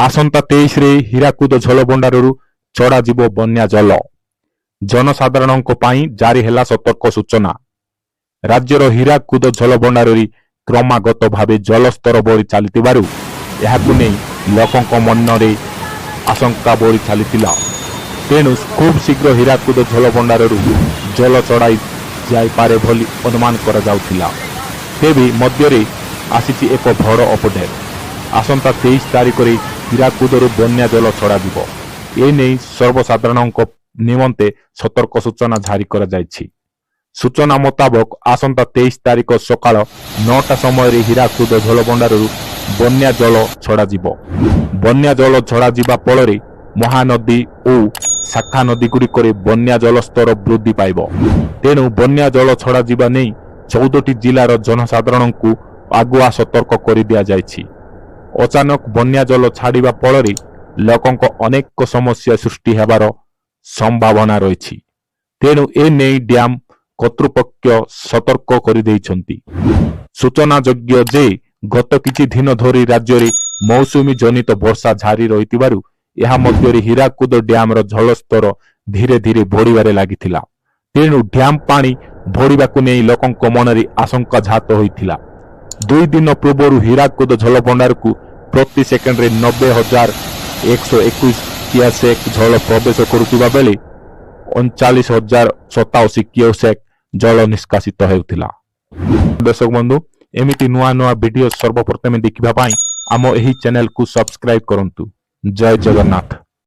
ଆସନ୍ତା 23ରେ ହୀରାକୁଦ ଜଳଭଣ୍ଡାରରୁ ଛଡ଼ାଯିବ ବନ୍ୟା ଜଳ। ଜନସାଧାରଣଙ୍କ ପାଇଁ ଜାରି ହେଲା ସତର୍କ ସୂଚନା। ରାଜ୍ୟର ହୀରାକୁଦ ଜଳଭଣ୍ଡାରରେ କ୍ରମାଗତ ଭାବେ ଜଳସ୍ତର ବଢ଼ି ଚାଲିଥିବାରୁ ଏହାକୁ ନେଇ ଲୋକଙ୍କ ମନରେ ଆଶଙ୍କା ବଢ଼ି ଚାଲିଥିଲା। ତେଣୁ ଖୁବ୍ ଶୀଘ୍ର ହୀରାକୁଦ ଜଳଭଣ୍ଡାରରୁ ଜଳ ଛଡ଼ାଇ ଯାଇପାରେ ବୋଲି ଅନୁମାନ କରାଯାଉଥିଲା। ତେବେ ମଧ୍ୟରେ ଆସିଛି ଏକ ବଡ଼ ଅପଡେଟ୍। ଆସନ୍ତା 23 ତାରିଖରେ ହୀରାକୁଦରୁ ବନ୍ୟା ଜଳ ଛଡ଼ାଯିବ। ଏନେଇ ସର୍ବସାଧାରଣଙ୍କ ନିମନ୍ତେ ସତର୍କ ସୂଚନା ଜାରି କରାଯାଇଛି। ସୂଚନା ମୁତାବକ ଆସନ୍ତା 23 ତାରିଖ ସକାଳ 9ଟା ସମୟରେ ହୀରାକୁଦ ଜଳଭଣ୍ଡାରରୁ ବନ୍ୟା ଜଳ ଛଡ଼ାଯିବ। ବନ୍ୟା ଜଳ ଛଡ଼ାଯିବା ଫଳରେ ମହାନଦୀ ଓ ଶାଖା ନଦୀଗୁଡ଼ିକରେ ବନ୍ୟା ଜଳସ୍ତର ବୃଦ୍ଧି ପାଇବ। ତେଣୁ ବନ୍ୟା ଜଳ ଛଡ଼ାଯିବା ନେଇ 14ଟି ଜିଲ୍ଲାର ଜନସାଧାରଣଙ୍କୁ ଆଗୁଆ ସତର୍କ କରିଦିଆଯାଇଛି। ଅଚାନକ ବନ୍ୟା ଜଳ ଛାଡ଼ିବା ଫଳରେ ଲୋକଙ୍କ ଅନେକ ସମସ୍ୟା ସୃଷ୍ଟି ହେବାର ସମ୍ଭାବନା ରହିଛି। ତେଣୁ ଏନେଇ ଡ୍ୟାମ୍ କର୍ତ୍ତୃପକ୍ଷ ସତର୍କ କରିଦେଇଛନ୍ତି। ସୂଚନାଯୋଗ୍ୟ ଯେ ଗତ କିଛି ଦିନ ଧରି ରାଜ୍ୟରେ ମୌସୁମୀ ଜନିତ ବର୍ଷା ଜାରି ରହିଥିବାରୁ ଏହା ମଧ୍ୟରେ ହୀରାକୁଦ ଡ୍ୟାମ୍ର ଜଳସ୍ତର ଧୀରେ ଧୀରେ ବଢ଼ିବାରେ ଲାଗିଥିଲା। ତେଣୁ ଡ୍ୟାମ୍ ପାଣି ବଢ଼ିବାକୁ ନେଇ ଲୋକଙ୍କ ମନରେ ଆଶଙ୍କା ଜାତ ହୋଇଥିଲା। 2 ଦିନ ପୂର୍ବରୁ ହୀରାକୁଦ ଜଳଭଣ୍ଡାରକୁ ପ୍ରତି ସେକେଣ୍ଡରେ 90,121 କ୍ୟୁସେକ୍ ଜଳ ପ୍ରବେଶ କରୁଥିବା ବେଳେ 39,087 କ୍ୟୁସେକ୍ ଜଳ ନିଷ୍କାସିତ ହେଉଥିଲା। ଦର୍ଶକ ବନ୍ଧୁ, ଏମିତି ନୂଆ ନୂଆ ଭିଡିଓ ସର୍ବପ୍ରଥମେ ଦେଖିବା ପାଇଁ ଆମ ଏହି ଚ୍ୟାନେଲକୁ ସବସ୍କ୍ରାଇବ କରନ୍ତୁ। ଜୟ ଜଗନ୍ନାଥ।